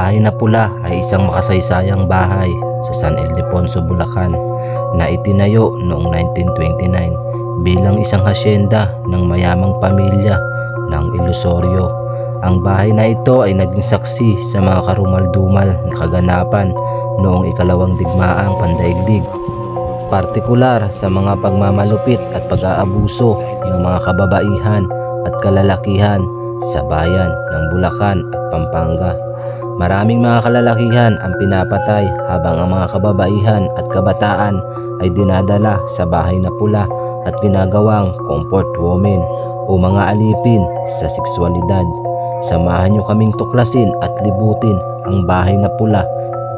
bahay na pula ay isang makasaysayang bahay sa San Ildefonso, Bulacan na itinayo noong 1929 bilang isang hasyenda ng mayamang pamilya ng Ilosorio. Ang bahay na ito ay naging saksi sa mga karumal-dumal na kaganapan noong ikalawang digmaang pandaigdig, partikular sa mga pagmamalupit at pag-aabuso ng mga kababaihan at kalalakihan sa bayan ng Bulacan at Pampanga. Maraming mga kalalakihan ang pinapatay habang ang mga kababaihan at kabataan ay dinadala sa bahay na pula at ginagawang comfort women o mga alipin sa sexualidad. Samahan nyo kaming tuklasin at libutin ang bahay na pula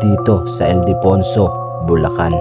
dito sa Ildefonso, Bulacan.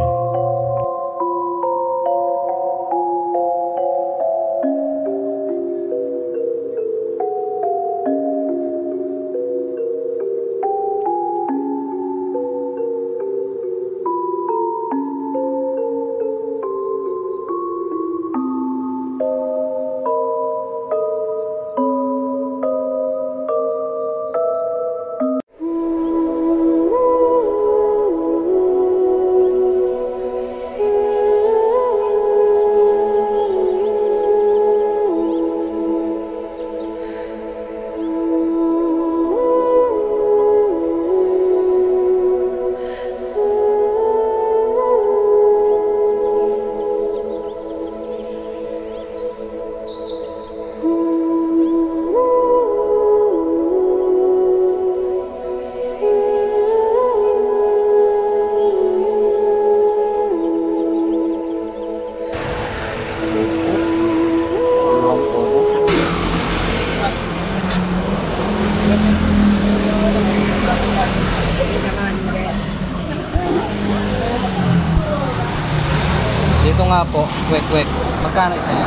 Dito nga po, kwek-kwek. Magkano isa niya?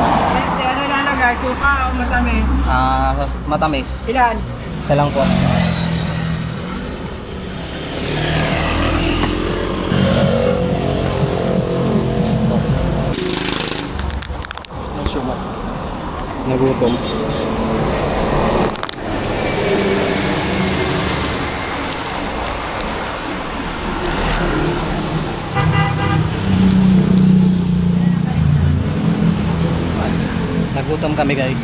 Ano lalagay? Suka o matamis? Matamis. Ilan? Isa lang po. Suka. Nagutom. Nagutom kami, guys.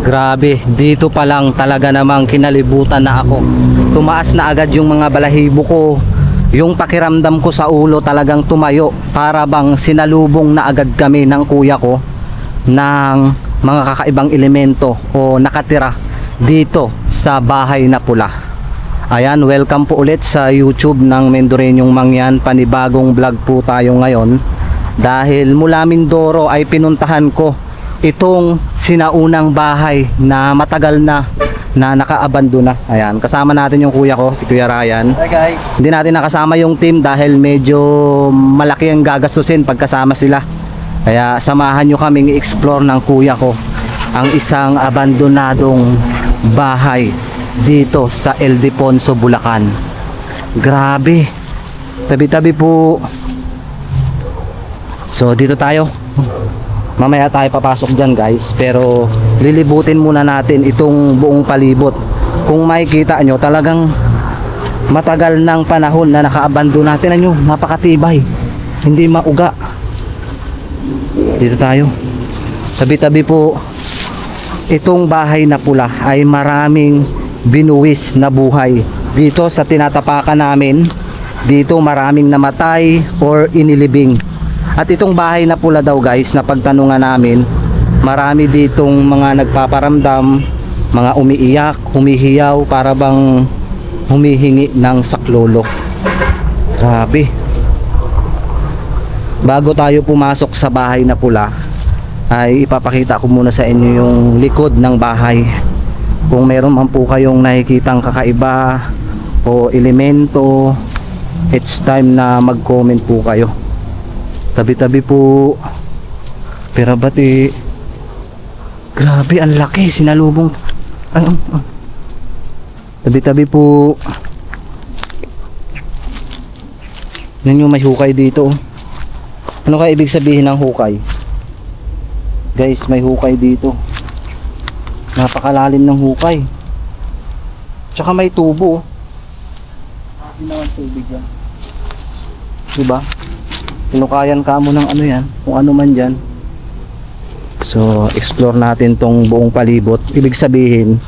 Grabe, dito pa lang talaga namang kinalibutan na ako. Tumaas na agad yung mga balahibo ko. Yung pakiramdam ko sa ulo talagang tumayo. Para bang sinalubong na agad kami ng kuya ko ng mga kakaibang elemento o nakatira dito sa bahay na pula. Ayan, welcome po ulit sa YouTube ng Mendoreñong Mangyan. Panibagong vlog po tayo ngayon. Dahil mula Mindoro ay pinuntahan ko itong sinaunang bahay na matagal na nakaabandona. Ayan, kasama natin yung kuya ko, si Kuya Ryan. Hi guys. Hindi natin nakasama yung team dahil medyo malaki ang gagastusin pagkasama sila. Kaya samahan nyo kaming i-explore ng kuya ko ang isang abandonadong bahay dito sa Ildefonso, Bulacan. Grabe. Tabi-tabi po. So dito tayo. Mamaya tayo papasok dyan, guys. Pero lilibutin muna natin itong buong palibot. Kung makikita nyo, talagang matagal ng panahon na nakaabandon natin. Ano, napakatibay. Hindi mauga. Dito tayo. Tabi-tabi po. Itong bahay na pula ay maraming binuwis na buhay. Dito sa tinatapakan namin, dito maraming namatay or inilibing. At itong bahay na pula daw, guys, na pagtanungan namin, marami ditong mga nagpaparamdam, mga umiiyak, humihiyaw, para bang humihingi ng saklolo. Grabe. Bago tayo pumasok sa bahay na pula, ay ipapakita ko muna sa inyo yung likod ng bahay. Kung meron man po kayong nakikitang kakaiba o elemento, it's time na mag-comment po kayo. Tabi-tabi po. Pero bati, grabe ang laki, sinalubong. Tabi-tabi po. Yan yung may hukay dito. Ano kaya ibig sabihin ng hukay? Guys, may hukay dito. Napakalalim ng hukay. Tsaka may tubo. Hindi naman tubig yan. Diba? Tinukayan ka mo ng ano yan, kung ano man dyan. So, explore natin tong buong palibot. Ibig sabihin,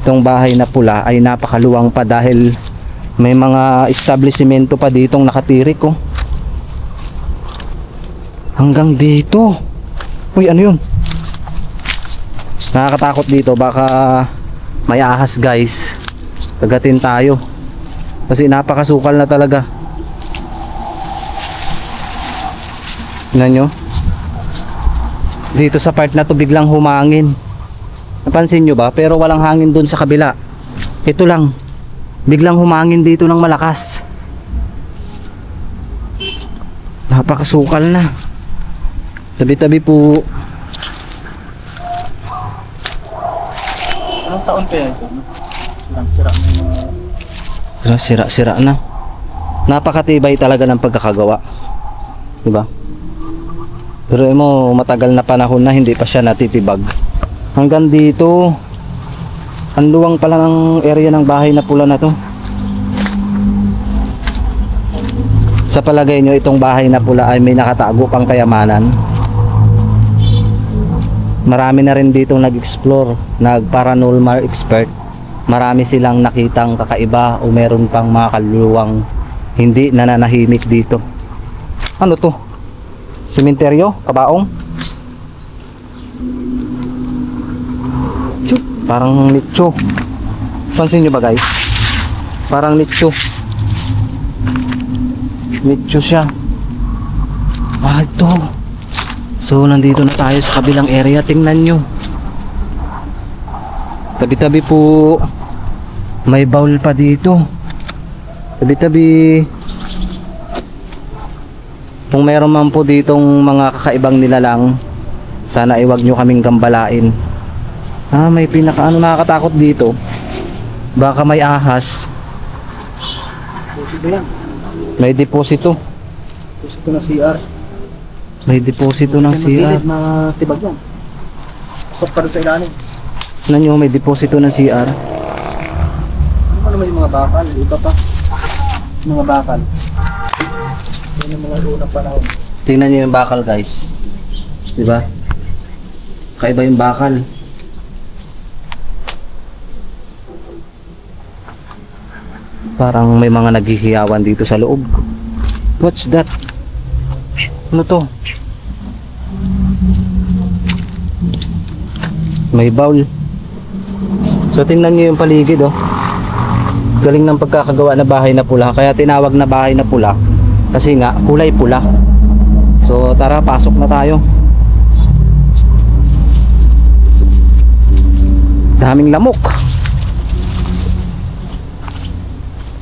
itong bahay na pula ay napakaluwang pa dahil may mga establishmento pa ditong nakatirik, oh. Hanggang dito. Uy, ano yun? Nakakatakot dito, baka may ahas, guys. Kagatin tayo kasi napakasukal na talaga. Tingnan nyo, dito sa part na to biglang humangin. Napansin nyo ba? Pero walang hangin dun sa kabila. Ito lang, biglang humangin dito ng malakas. Napakasukal na. Tabi-tabi po. Anong taon pa yan? Sira na yung mga... Sira-sira na. Napakatibay talaga ng pagkakagawa, diba? Pero mo, matagal na panahon na hindi pa siya natitibag. Hanggang dito, ang luwang pala ng area ng bahay na pula na to. Sa palagay nyo, itong bahay na pula ay may nakatago pang kayamanan. Marami na rin dito nag-explore, nag-paranormal expert. Marami silang nakitang kakaiba o meron pang mga kaluluwang hindi nananahimik dito. Ano to? Sementeryo? Kabaong? Parang nicho. Pansin nyo ba, guys? Parang nicho. Nicho siya. Ah, ito. So, nandito na tayo sa kabilang area. Tingnan nyo. Tabi-tabi po. May bowl pa dito. Tabi-tabi. Kung meron man po ditong mga kakaibang nilalang, sana iwag nyo kaming gambalain. Ah, may pinaka ano nakakatakot dito. Baka may ahas. Deposito yan. May deposito. Deposito ng CR. May deposito ng CR. Matibag yan. Pasok pa rin sa ilalim. Ano nyo, may deposito ng CR. Ano naman yung mga bakal? Iba pa. Mga bakal. Yan yung mga unang panahon. Tingnan nyo yung bakal, guys. Diba? Kaiba yung bakal. Parang may mga naghihiyawan dito sa loob. What's that? Ano to? May bowl. So tingnan nyo yung paligid, oh. Galing ng pagkakagawa na bahay na pula. Kaya tinawag na bahay na pula kasi nga kulay pula. So tara, pasok na tayo. Daming lamok.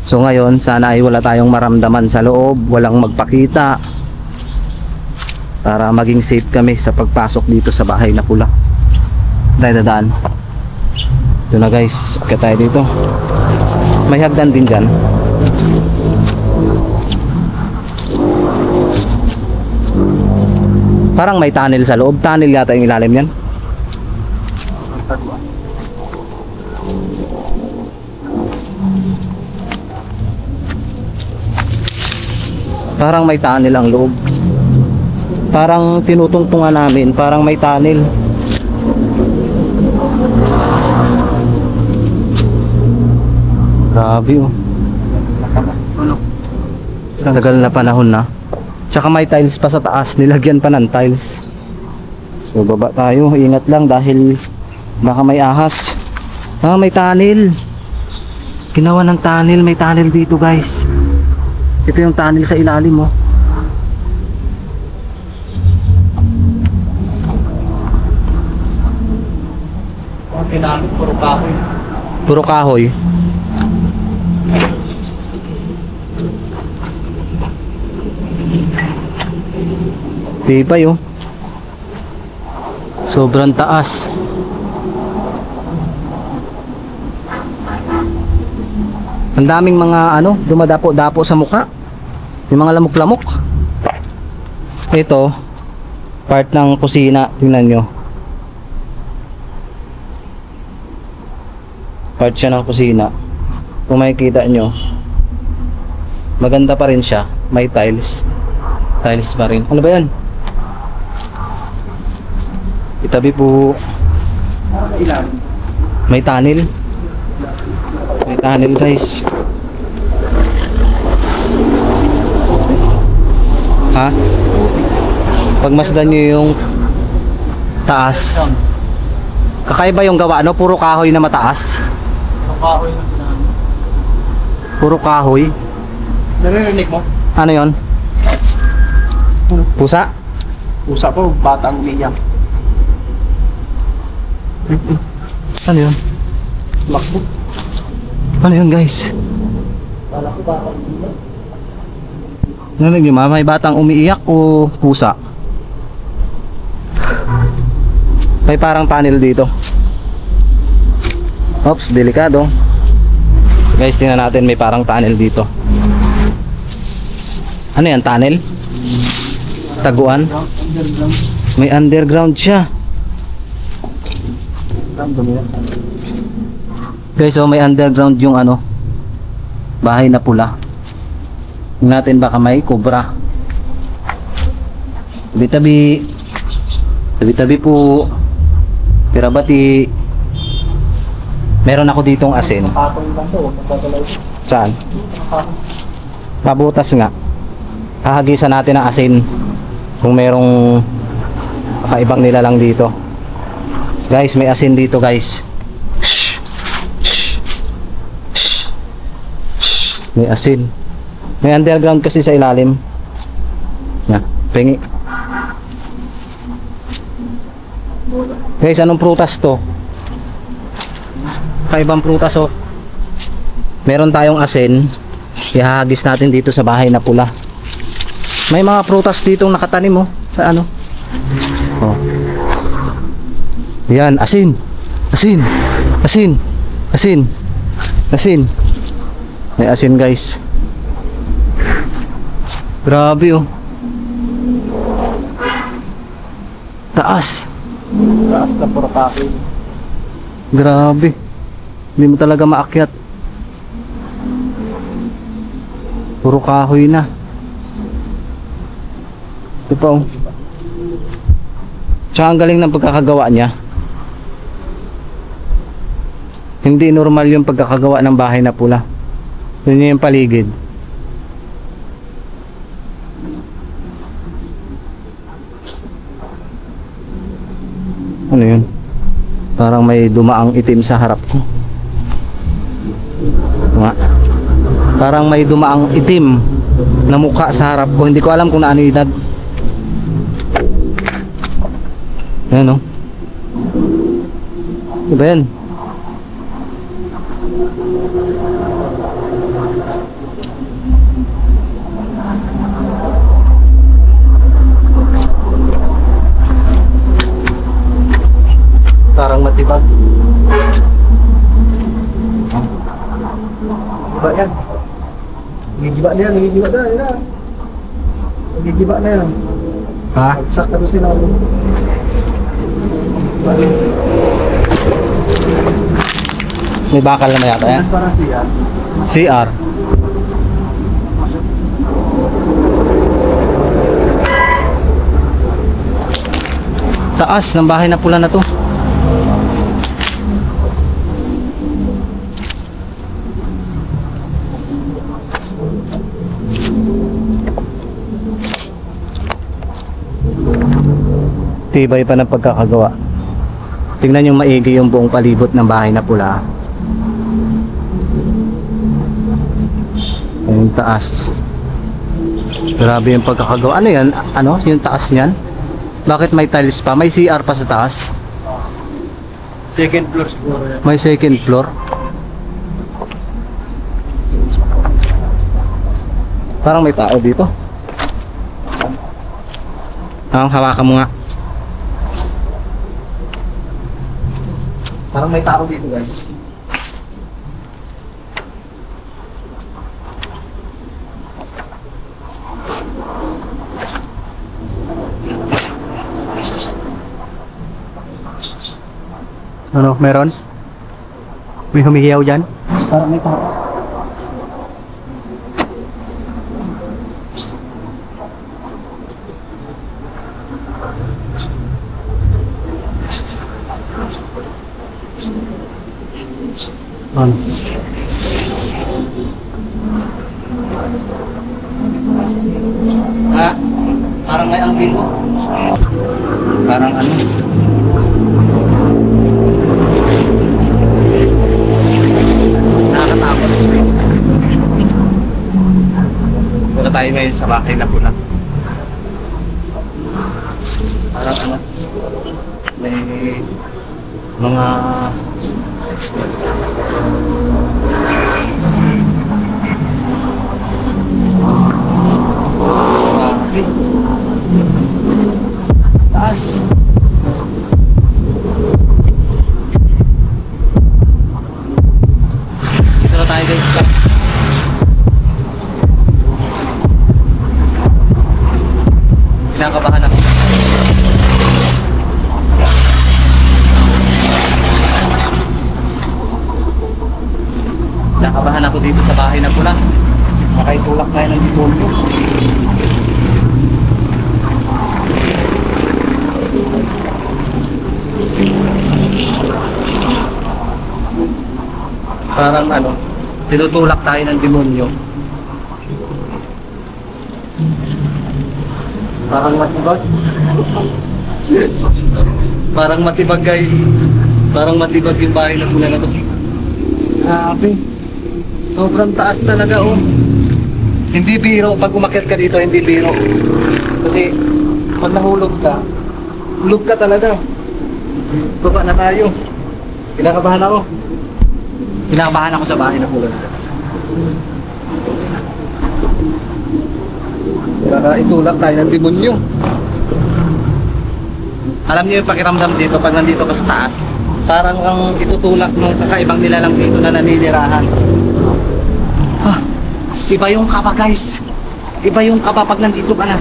So ngayon, sana ay wala tayong maramdaman sa loob, walang magpakita, para maging safe kami sa pagpasok dito sa bahay na pula. Tayo dadaan. Ito na, guys, akit tayo dito. May hagdan din dyan. Parang may tunnel sa loob. Tunnel yata yung ilalim yan. Parang may tunnel ang loob. Parang tinutungtungan namin, parang may tunnel. Grabe, oh. Tagal na panahon na. Tsaka may tiles pa sa taas, nilagyan pa ng tiles. So baba tayo, ingat lang dahil baka may ahas. Ah, may tunnel. Ginawa ng tunnel, may tunnel dito, guys. Ito yung tunnel sa ilalim, oh. Ginamit, puro kahoy. Puro kahoy. Tibay oh. Sobrang taas. Ang daming mga ano, dumadapo-dapo sa mukha. Yung mga lamok-lamok. Ito, part ng kusina, tingnan nyo. Part siya ng kusina. Kung makikita nyo, maganda pa rin siya. May tiles. Tiles pa rin. Ano ba yan? Itabi po. Ilan? May tunnel. May tunnel guys. Ha? Pagmasdan nyo yung taas. Kakaiba yung gawa, no? Puro kahoy na mataas. Puro kahoy na ginamit. Puro kahoy. Naririnig mo? Ano yon? Pusa? Pusa po, batang umiyak. Ano yun? Lakbo. Ano yun guys? Kala ko batang umiyak. Narinig nyo ma? May batang umiiyak o pusa? May parang tunnel dito. Oops, delikado. Guys, tingnan natin, may parang tunnel dito. Ano yan, tunnel? Taguan? Underground. May underground siya. Guys, oh, may underground yung ano, bahay na pula. Tingnan natin baka may cobra. Tabi-tabi. Tabi-tabi po. Pirabati. Meron ako ditong asin. Patong lang to, magdadalaw. Saan? Pabutas nga. Hahagisan natin ang asin kung merong kakaibang nilalang dito. Guys, may asin dito guys. May asin. May underground kasi sa ilalim. Yan, pengi. Guys, anong prutas to? Kakaibang prutas oh. Meron tayong asin. Ihahagis natin dito sa bahay na pula. May mga prutas ditong nakatanim oh. Sa ano? Oh. Yan, asin. Asin. Asin. Asin. Asin. May asin guys. Grabe oh. Taas. Taas na puro kahoy. Grabe. Hindi mo talaga maakyat. Puro kahoy na. Ito pa oh. Tsaka ang galing ng pagkakagawa niya. Hindi normal yung pagkakagawa ng bahay na pula. Yun yung paligid. Ano yun? Parang may dumaang itim sa harap ko. Nga. Parang may dumaang itim na mukha sa harap ko. Hindi ko alam kung naano edad. Ayan o. Diba yan? Parang matibag. Giba yan. Nagigiba na yan, nagigiba na yan. Nagigiba na yan. Ha? Bagsak na doon sila. May bakal na yata yan? Parang siya. CR. Taas ng bahay na pula na to. Tibay pa ng pagkakagawa. Tingnan yung maigi yung buong palibot ng bahay na pula. Yung taas. Grabe yung pagkakagawa. Ano yan? Ano? Yung taas niyan? Bakit may tiles pa? May CR pa sa taas? Second floor siguro yan. May second floor. Parang may tao dito. Hawakan mo nga. Parang may tao dito, guys. Ano, meron? May humihiyaw dyan? Parang may tao. Ano? Parang may ang dito. Parang ano. Nakakatakot. Wala tayo ngayon sa bahay na pula. Parang ano. May mga grabe. Taas. Dito na tayo guys sa taas. Kinakabahan ako. Nakabahan ako dito sa bahay na pula. Nakaitulak tayo ng demonyo. Parang ano, tinutulak tayo ng demonyo. Parang matibag. Parang matibag guys. Parang matibag yung bahay na pula na to. Grabe. Sobrang taas talaga oh. Hindi biro, pag umakyat ka dito, hindi biro. Kasi pag nahulog ka talaga. Baba na tayo. Kinakabahan ako. Kinakabahan ako sa bahay na pula. Itulak tayo ng demonyo. Alam niyo yung pakiramdam dito pag nandito ka sa taas. Parang ang itutulak ng kakaibang nilalang dito na naninirahan. Iba yung kaba guys. Iba yung kaba pag nandito ka na.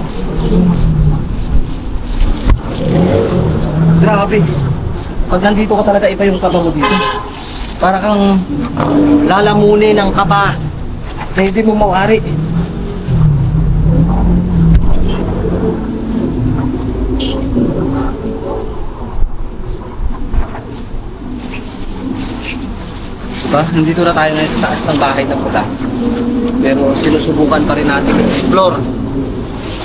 Grabe. Pag nandito ka talaga, iba yung kaba mo dito. Para kang lalamunin ng kaba na hindi mo mawari. Diba? Nandito na tayo ngayon sa taas ng bahay na pula. Pero sinusubukan pa rin natin explore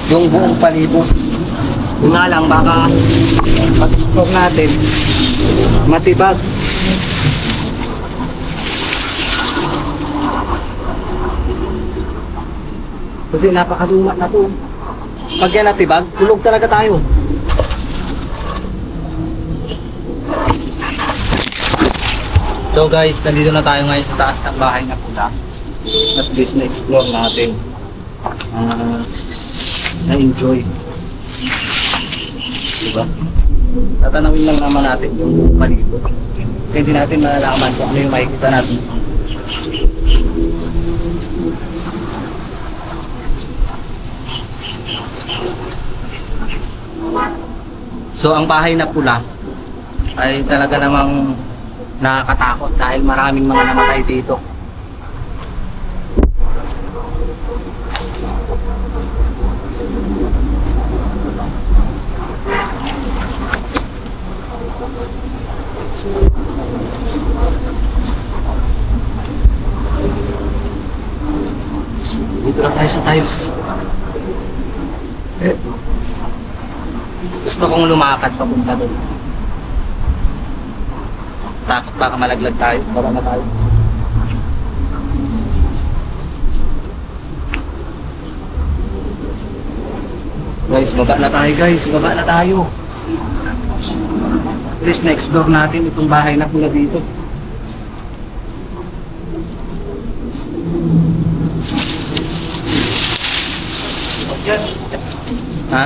yung buong palibot. Yun nga lang, baka pag-explore natin matibag. Kasi napakaluma na to. Pag yan natibag, tulog talaga tayo. So guys, nandito na tayo ngayon sa taas ng bahay na pula. At least na-explore natin. Na-enjoy. Diba? Tatanawin lang naman natin yung palibot. Kasi hindi natin malalaman kung ano yung makikita natin. So ang bahay na pula ay talaga namang nakakatakot dahil maraming mga namatay dito. Dito lang tayo sa tiles. Gusto kong lumakad papunta doon. Takot baka malaglag tayo. Baba na tayo. Guys, baba na tayo guys. Baba na tayo. At least na-explore natin itong bahay na pula dito. Ha?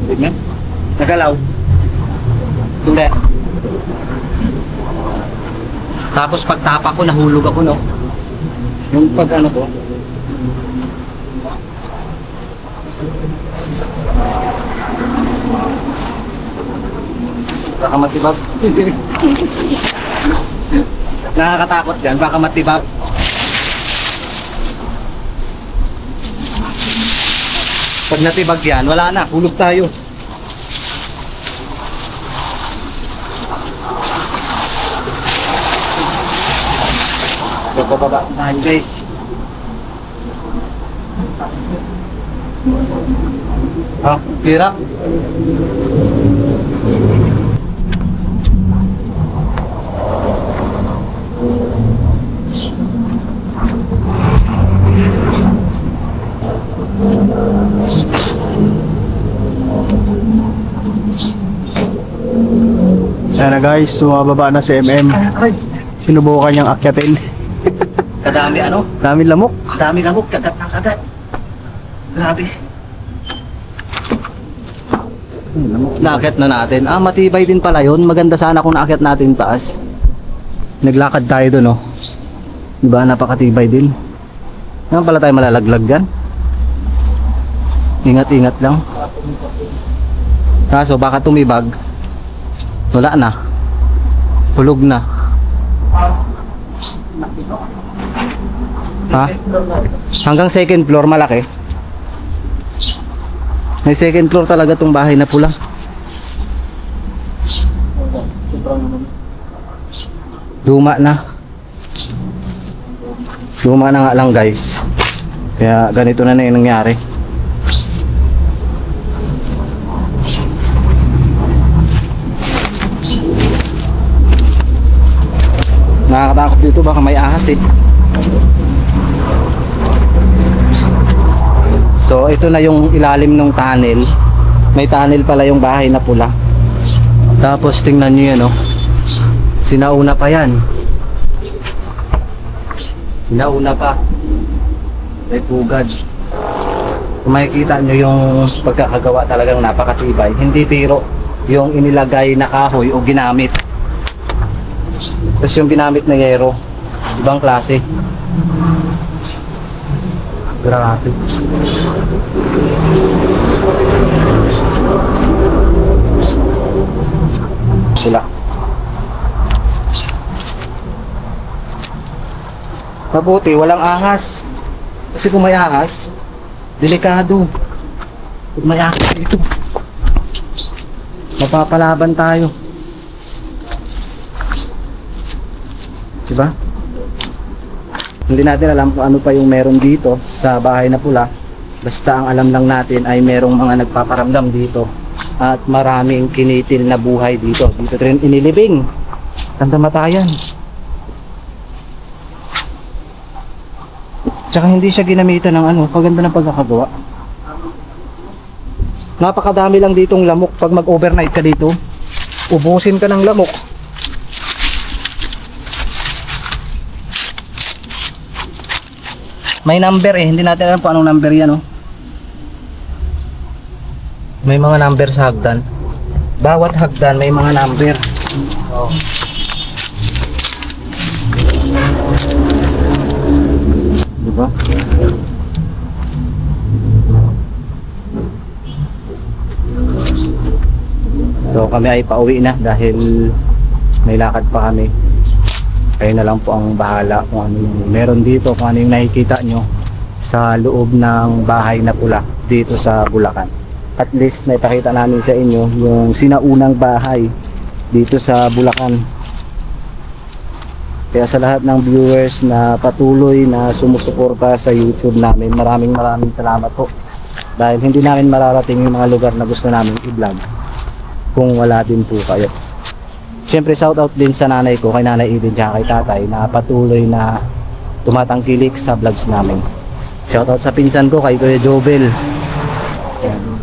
Hindi. Nagalaw? Hindi. Tapos pagtapa ko, nahulog ako, no? Yung pag ano ko. Baka matibag. Nakakatakot yan, baka matibag. Pag natibag yan, wala na, hulog tayo. So, pababa tayo guys. Ah, hirap. Ayan na guys, sumababa na si MM. Sinubukan niyang akyatin. Kadami ano? Daming lamok. Dami lamok, kagat ng kagat. Grabe. Naakyat na natin. Ah, matibay din pala yun. Maganda sana kung naakyat natin taas. Naglakad tayo doon, oh. Diba? Napakatibay din. Naman pala tayo malalaglag dyan. Ingat-ingat lang. Kaso baka tumibag. Wala na. Hulog na. Ha? Hanggang second floor malaki. May second floor talaga tong bahay na pula. Luma na. Luma na nga lang guys. Kaya ganito na yung nangyari. Nakakatakot dito, baka may ahas eh. So ito na yung ilalim ng tunnel. May tunnel pala yung bahay na pula. Tapos tingnan nyo yan, oh. Sinauna pa yan. Sinauna pa. May pugad. Kung makikita nyo yung pagkakagawa talagang napakatibay. Hindi biro yung inilagay na kahoy o ginamit. Tapos yung ginamit na yero, ibang klase. Grabe. Sila. Mabuti, walang ahas. Kasi kung may ahas, delikado. Kung may ahas dito, mapapalaban tayo. Diba? Hindi natin alam kung ano pa yung meron dito sa bahay na pula. Basta ang alam lang natin ay merong mga nagpaparamdam dito. At maraming kinitil na buhay dito. Dito rin inilibing. Tandamatayan. Tsaka hindi siya ginamitan ng ano, paganda ng pagkakagawa. Napakadami lang ditong lamok. Pag mag-overnight ka dito, ubusin ka ng lamok. May number eh, hindi natin alam kung anong number yan, oh. May mga number sa hagdan. Bawat hagdan may mga number. Oh. Diba? So kami ay pauwi na dahil may lakad pa kami. Kayo na lang po ang bahala kung ano yung meron dito, kung ano yung nakikita nyo sa loob ng bahay na pula dito sa Bulacan. At least naipakita namin sa inyo yung sinaunang bahay dito sa Bulacan. Kaya sa lahat ng viewers na patuloy na sumusuporta sa YouTube namin, maraming salamat po. Dahil hindi namin mararating yung mga lugar na gusto namin i-vlog kung wala din po kayo. Siyempre shoutout din sa nanay ko, kay Nanay Eden tsaka kay tatay na patuloy na tumatangkilik sa vlogs namin. Shoutout sa pinsan ko, kay Kuya Jobel. Ayan.